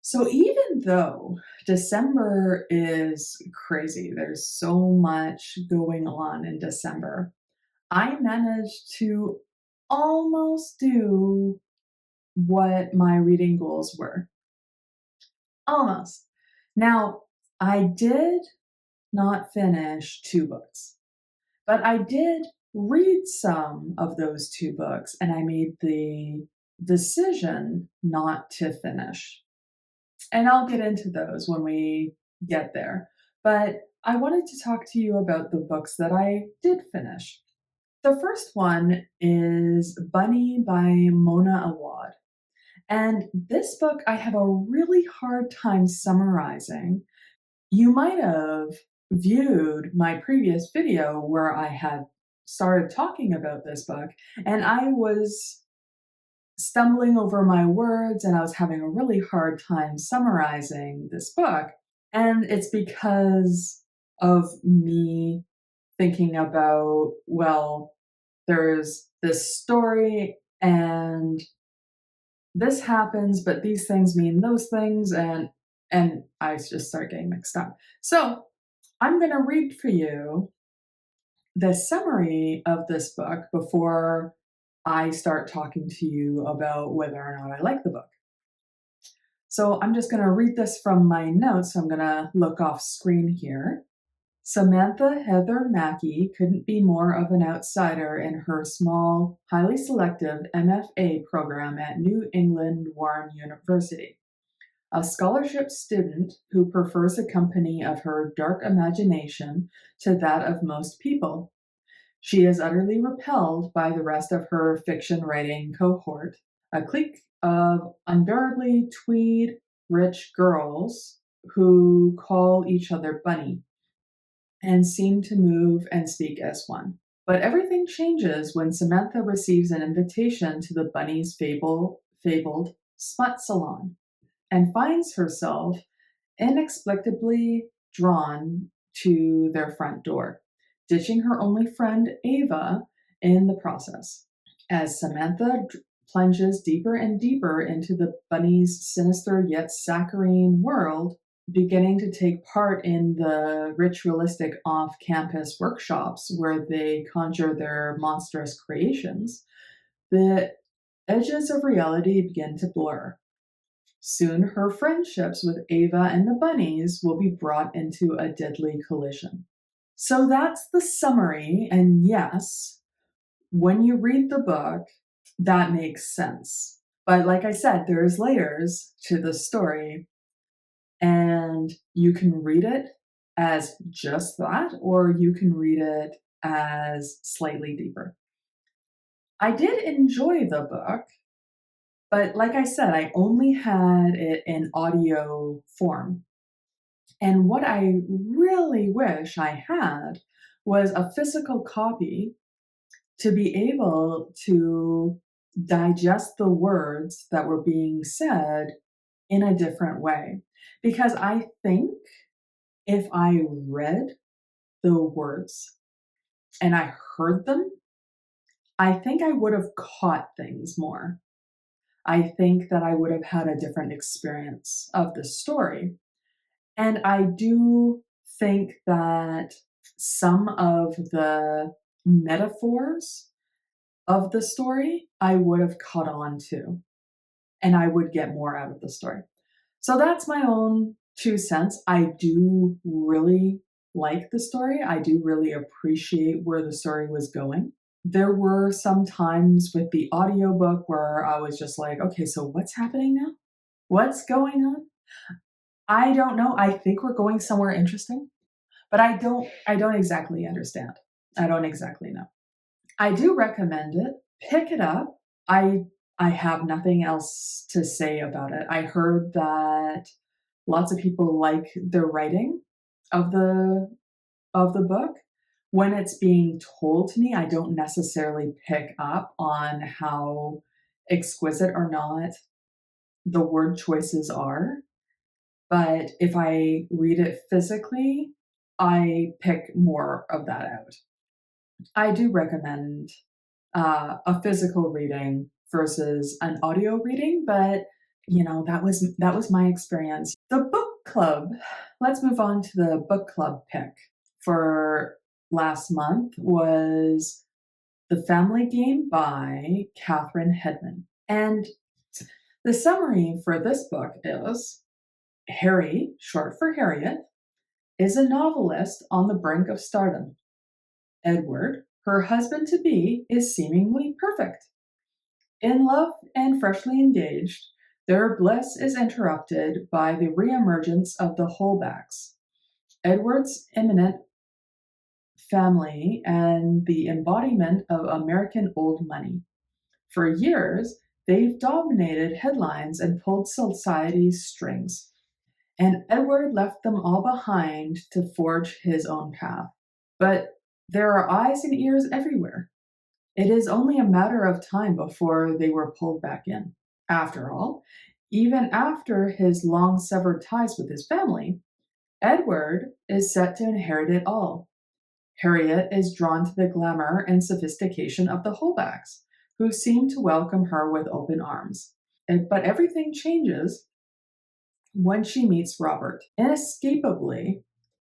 So even though December is crazy, there's so much going on in December, I managed to almost do what my reading goals were. Almost. Now, I did not finish two books, but I did read some of those two books and I made the decision not to finish. And I'll get into those when we get there. But I wanted to talk to you about the books that I did finish. The first one is Bunny by Mona Awad. And this book I have a really hard time summarizing. You might have viewed my previous video where I had started talking about this book, and I was stumbling over my words and I was having a really hard time summarizing this book. And it's because of me thinking about, well, there's this story and this happens, but these things mean those things, and I just start getting mixed up. So I'm gonna read for you the summary of this book before I start talking to you about whether or not I like the book. So I'm just going to read this from my notes. So I'm going to look off screen here. Samantha Heather Mackey couldn't be more of an outsider in her small, highly selective MFA program at New England Warren University. A scholarship student who prefers the company of her dark imagination to that of most people. She is utterly repelled by the rest of her fiction writing cohort, a clique of unbearably tweed rich girls who call each other Bunny and seem to move and speak as one. But everything changes when Samantha receives an invitation to the Bunny's fabled smut salon and finds herself inexplicably drawn to their front door, ditching her only friend Ava in the process. As Samantha plunges deeper and deeper into the Bunny's sinister yet saccharine world, beginning to take part in the ritualistic off-campus workshops where they conjure their monstrous creations, the edges of reality begin to blur. Soon her friendships with Ava and the bunnies will be brought into a deadly collision. So that's the summary, and yes, when you read the book, that makes sense. But like I said, there's layers to the story, and you can read it as just that, or you can read it as slightly deeper. I did enjoy the book. But like I said, I only had it in audio form. And what I really wish I had was a physical copy to be able to digest the words that were being said in a different way. Because I think if I read the words and I heard them, I think I would have caught things more. I think that I would have had a different experience of the story. And I do think that some of the metaphors of the story I would have caught on to, and I would get more out of the story. So that's my own 2 cents. I do really like the story. I do really appreciate where the story was going. There were some times with the audiobook where I was just like, okay, so what's happening now? What's going on? I don't know. I think we're going somewhere interesting, but I don't exactly understand. I don't exactly know. I do recommend it. Pick it up. I have nothing else to say about it. I heard that lots of people like the writing of the book. When it's being told to me, I don't necessarily pick up on how exquisite or not the word choices are. But if I read it physically, I pick more of that out. I do recommend a physical reading versus an audio reading, but that was my experience. The book club. Let's move on to the book club pick for last month was The Family Game by Catherine Hedman. And the summary for this book is Harry, short for Harriet, is a novelist on the brink of stardom. Edward, her husband to be, is seemingly perfect. In love and freshly engaged, their bliss is interrupted by the reemergence of the Holbachs, Edward's eminent family and the embodiment of American old money. For years, they've dominated headlines and pulled society's strings, and Edward left them all behind to forge his own path. But there are eyes and ears everywhere. It is only a matter of time before they were pulled back in. After all, even after his long severed ties with his family, Edward is set to inherit it all. Harriet is drawn to the glamour and sophistication of the Holbachs, who seem to welcome her with open arms. But everything changes when she meets Robert, inescapably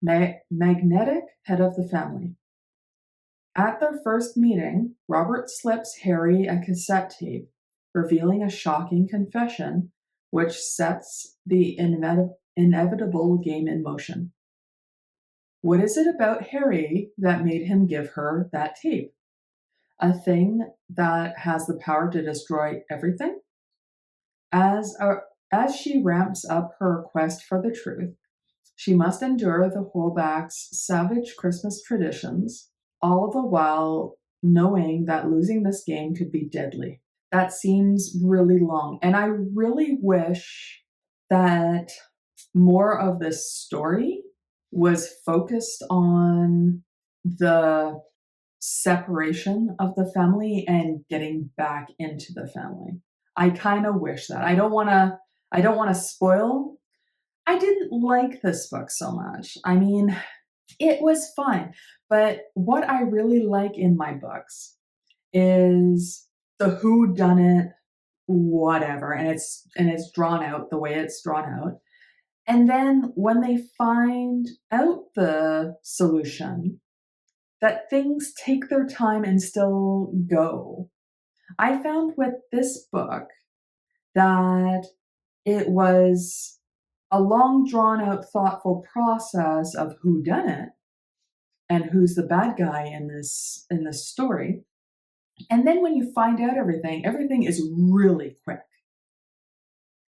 magnetic head of the family. At their first meeting, Robert slips Harry a cassette tape, revealing a shocking confession which sets the inevitable game in motion. What is it about Harry that made him give her that tape? A thing that has the power to destroy everything? As she ramps up her quest for the truth, she must endure the Holbach's savage Christmas traditions, all the while knowing that losing this game could be deadly. That seems really long, and I really wish that more of this story was focused on the separation of the family and getting back into the family. I kind of wish that. I don't want to spoil. I didn't like this book so much. I mean, it was fine, but what I really like in my books is the who done it whatever, and it's drawn out the way it's drawn out. And then when they find out the solution, that things take their time and still go. I found with this book that it was a long drawn out thoughtful process of who done it and who's the bad guy in this story. And then when you find out everything is really quick.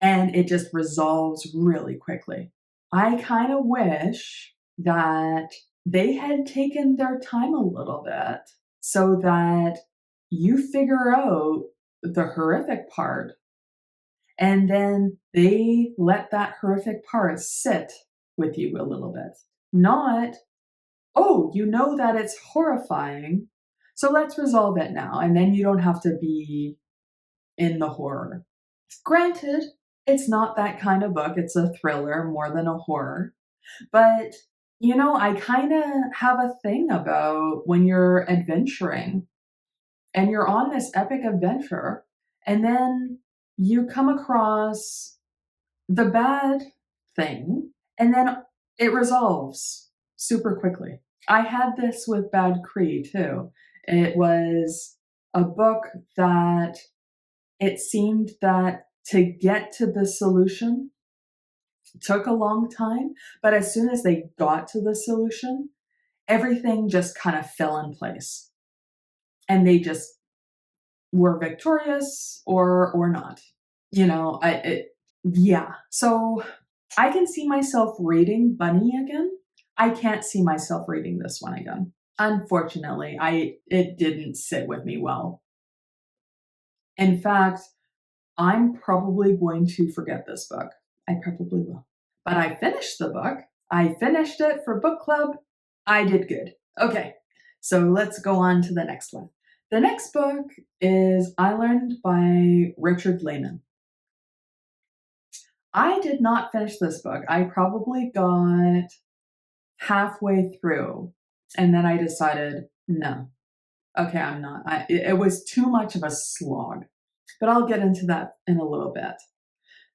And it just resolves really quickly. I kind of wish that they had taken their time a little bit so that you figure out the horrific part and then they let that horrific part sit with you a little bit. Not, oh, you know that it's horrifying, so let's resolve it now. And then you don't have to be in the horror. Granted, it's not that kind of book. It's a thriller more than a horror. But, I kind of have a thing about when you're adventuring and you're on this epic adventure and then you come across the bad thing and then it resolves super quickly. I had this with Bad Cree too. It was a book that it seemed that to get to the solution took a long time, but as soon as they got to the solution, everything just kind of fell in place. And they just were victorious or not. Yeah. So I can see myself reading Bunny again. I can't see myself reading this one again. Unfortunately, it didn't sit with me well. In fact, I'm probably going to forget this book. I probably will. But I finished the book. I finished it for book club. I did good. Okay, so let's go on to the next one. The next book is Island by Richard Lehman. I did not finish this book. I probably got halfway through and then I decided, no, okay, I'm not. It was too much of a slog, but I'll get into that in a little bit.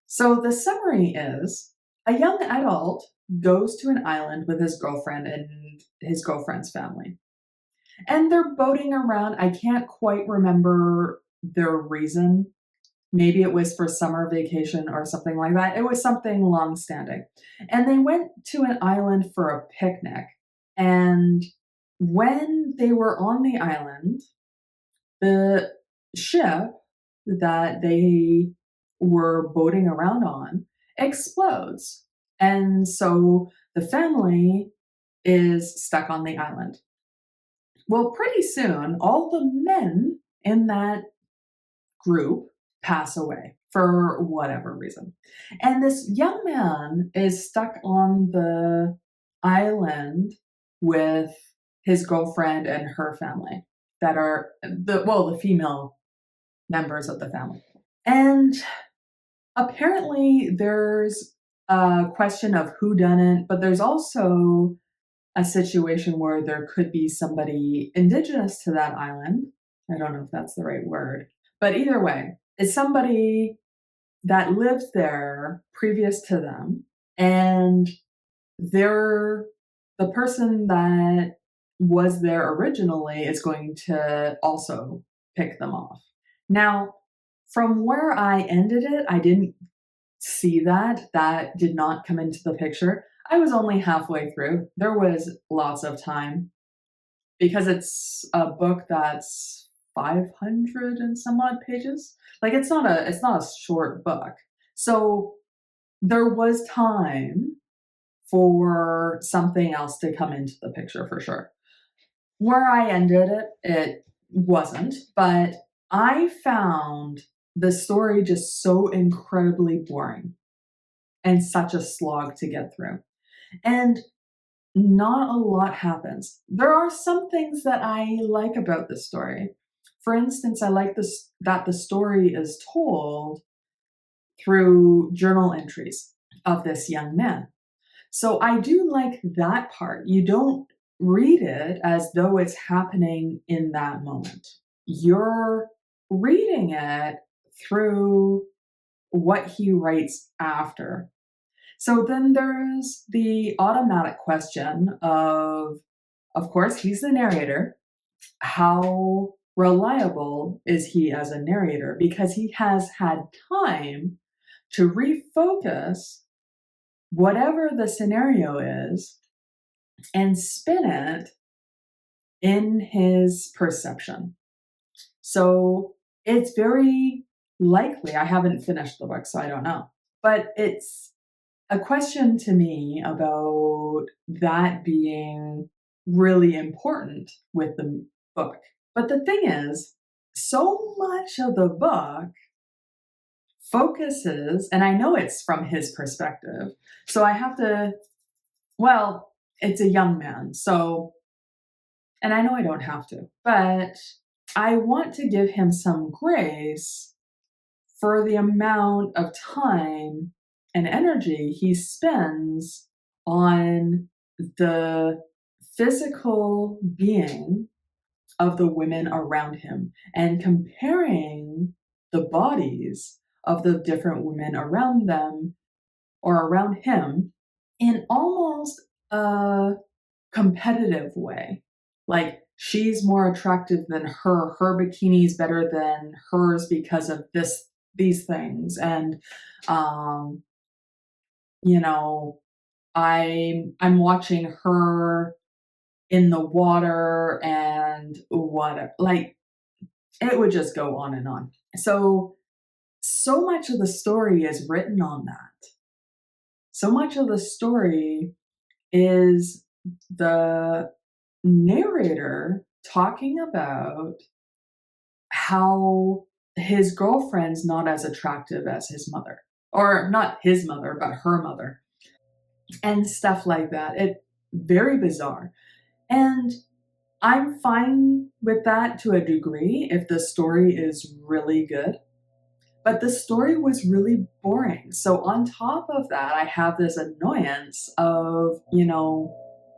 So the summary is a young adult goes to an island with his girlfriend and his girlfriend's family. And they're boating around. I can't quite remember their reason. Maybe it was for summer vacation or something like that. It was something long standing. And they went to an island for a picnic. And when they were on the island, the ship that they were boating around on explodes. And so the family is stuck on the island. Well, pretty soon, all the men in that group pass away for whatever reason. And this young man is stuck on the island with his girlfriend and her family that are the female members of the family. And apparently there's a question of who done it, but there's also a situation where there could be somebody indigenous to that island. I don't know if that's the right word, but either way, it's somebody that lived there previous to them, and they're the person that was there originally is going to also pick them off. Now, from where I ended it, I didn't see that. That did not come into the picture. I was only halfway through. There was lots of time because it's a book that's 500 and some odd pages. Like it's not a short book. So there was time for something else to come into the picture for sure. Where I ended it, it wasn't, but I found the story just so incredibly boring and such a slog to get through. And not a lot happens. There are some things that I like about the story. For instance, I like this that the story is told through journal entries of this young man. So I do like that part. You don't read it as though it's happening in that moment. You're reading it through what he writes after. So then there's the automatic question of course, he's the narrator. How reliable is he as a narrator? Because he has had time to refocus whatever the scenario is and spin it in his perception. So it's very likely, I haven't finished the book, so I don't know, but it's a question to me about that being really important with the book. But the thing is, so much of the book focuses, and I know it's from his perspective, so I have to, well, it's a young man, so, and I know I don't have to, but I want to give him some grace for the amount of time and energy he spends on the physical being of the women around him and comparing the bodies of the different women around them or around him in almost a competitive way. Like she's more attractive than her bikini's better than hers because of these things. And um, you know, I'm watching her in the water and what like it would just go on and on. So much of the story is written on that. So much of the story is the narrator talking about how his girlfriend's not as attractive as his mother, or not his mother, but her mother, and stuff like that. It very bizarre. And I'm fine with that to a degree if the story is really good. But the story was really boring. So on top of that, I have this annoyance of,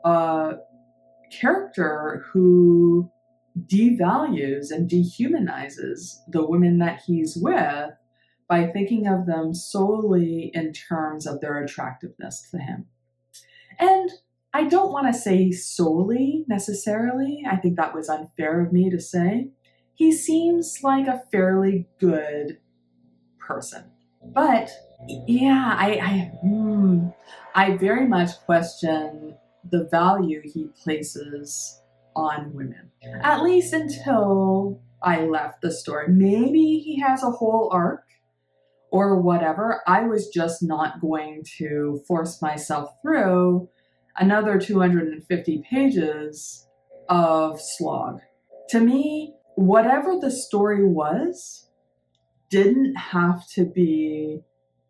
a character who devalues and dehumanizes the women that he's with by thinking of them solely in terms of their attractiveness to him. And I don't want to say solely necessarily. I think that was unfair of me to say. He seems like a fairly good person. But yeah, I very much question the value he places on women. At least until I left the story. Maybe he has a whole arc or whatever. I was just not going to force myself through another 250 pages of slog. To me, whatever the story was didn't have to be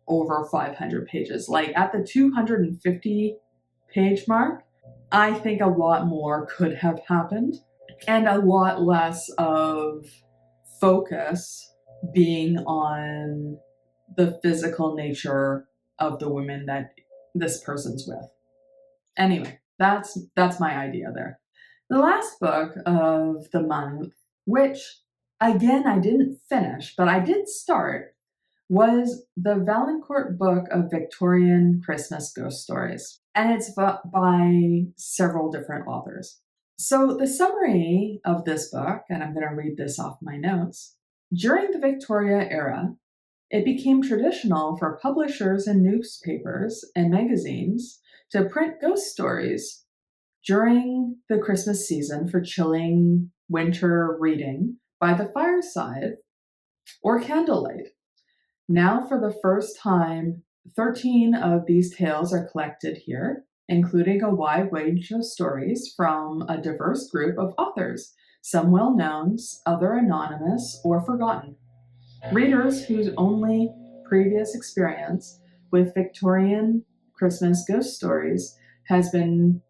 over 500 pages. Like at the 250 page mark, I think a lot more could have happened and a lot less of focus being on the physical nature of the women that this person's with. Anyway, that's my idea there. The last book of the month, which again I didn't finish, but I did start, was the Valancourt book of Victorian Christmas ghost stories. And it's by several different authors. So the summary of this book, and I'm going to read this off my notes. During the Victoria era, it became traditional for publishers and newspapers and magazines to print ghost stories during the Christmas season for chilling winter reading by the fireside or candlelight. Now, for the first time, 13 of these tales are collected here, including a wide range of stories from a diverse group of authors, some well-known, other anonymous or forgotten. Readers whose only previous experience with Victorian Christmas ghost stories has been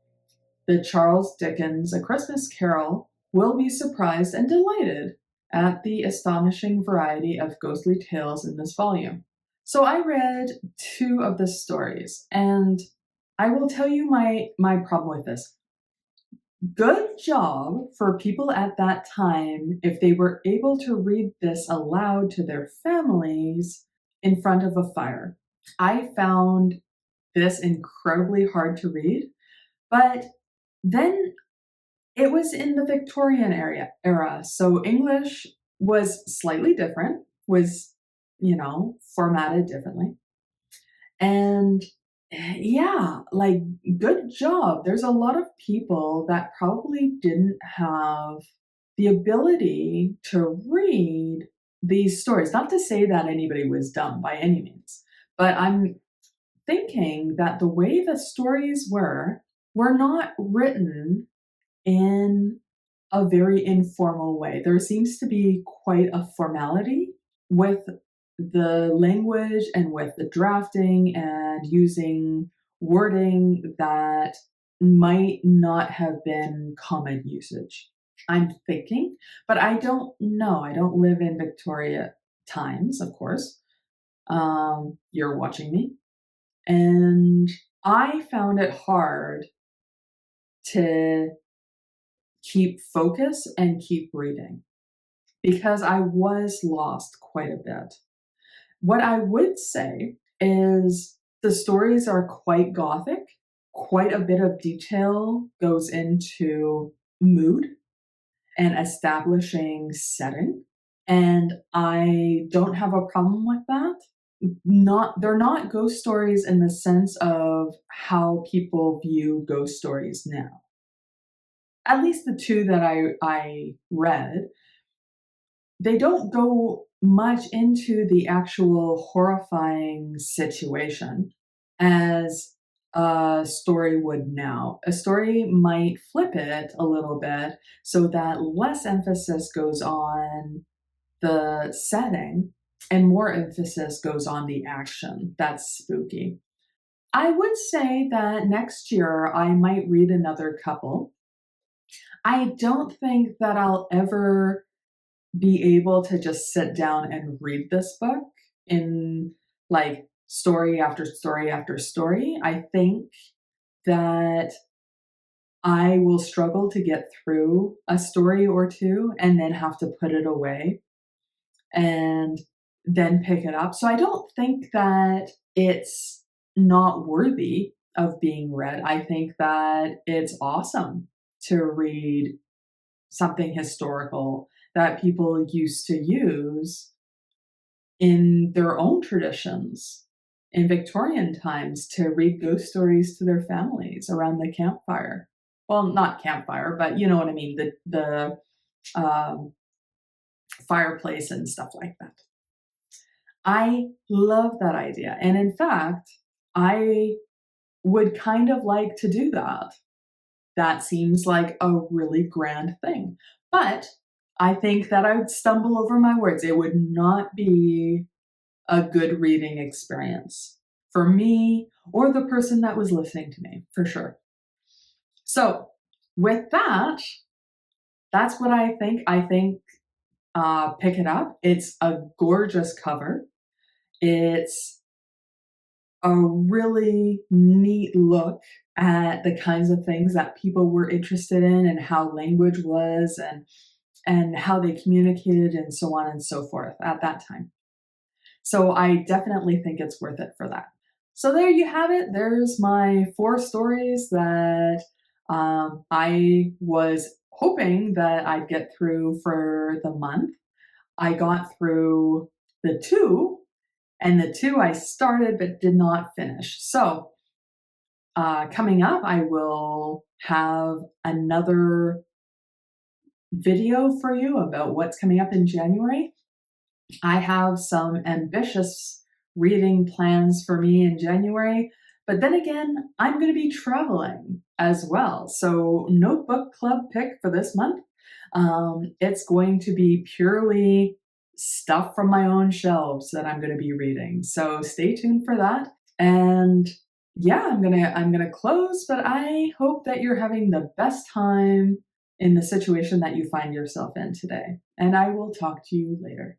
the Charles Dickens A Christmas Carol will be surprised and delighted at the astonishing variety of ghostly tales in this volume. So I read 2 of the stories, and I will tell you my problem with this. Good job for people at that time if they were able to read this aloud to their families in front of a fire. I found this incredibly hard to read, but then it was in the Victorian era, so English was slightly different, was, formatted differently. And yeah, like, good job. There's a lot of people that probably didn't have the ability to read these stories. Not to say that anybody was dumb by any means, but I'm thinking that the way the stories were not written in a very informal way. There seems to be quite a formality with the language and with the drafting and using wording that might not have been common usage. I'm thinking, but I don't know. I don't live in Victoria times, of course. You're watching me. And I found it hard to keep focus and keep reading because I was lost quite a bit. What I would say is the stories are quite gothic. Quite a bit of detail goes into mood and establishing setting. And I don't have a problem with that. They're not ghost stories in the sense of how people view ghost stories now. At least the 2 that I read, they don't go much into the actual horrifying situation as a story would now. A story might flip it a little bit so that less emphasis goes on the setting and more emphasis goes on the action. That's spooky. I would say that next year I might read another couple. I don't think that I'll ever be able to just sit down and read this book in like story after story after story. I think that I will struggle to get through a story or 2 and then have to put it away and then pick it up. So I don't think that it's not worthy of being read. I think that it's awesome to read something historical that people used to use in their own traditions in Victorian times, to read ghost stories to their families around the campfire. Well, not campfire, but you know what I mean, the fireplace and stuff like that. I love that idea. And in fact, I would kind of like to do that. That seems like a really grand thing. But I think that I would stumble over my words. It would not be a good reading experience for me or the person that was listening to me, for sure. So, with that, that's what I think. I think pick it up. It's a gorgeous cover. It's a really neat look at the kinds of things that people were interested in and how language was and how they communicated and so on and so forth at that time. So I definitely think it's worth it for that. So there you have it. There's my 4 stories that I was hoping that I'd get through for the month. I got through the 2, and the 2 I started but did not finish. So coming up, I will have another video for you about what's coming up in January. I have some ambitious reading plans for me in January, but then again, I'm going to be traveling as well. So no book club pick for this month. It's going to be purely stuff from my own shelves that I'm going to be reading. So stay tuned for that. And yeah, I'm gonna close, but I hope that you're having the best time in the situation that you find yourself in today. And I will talk to you later.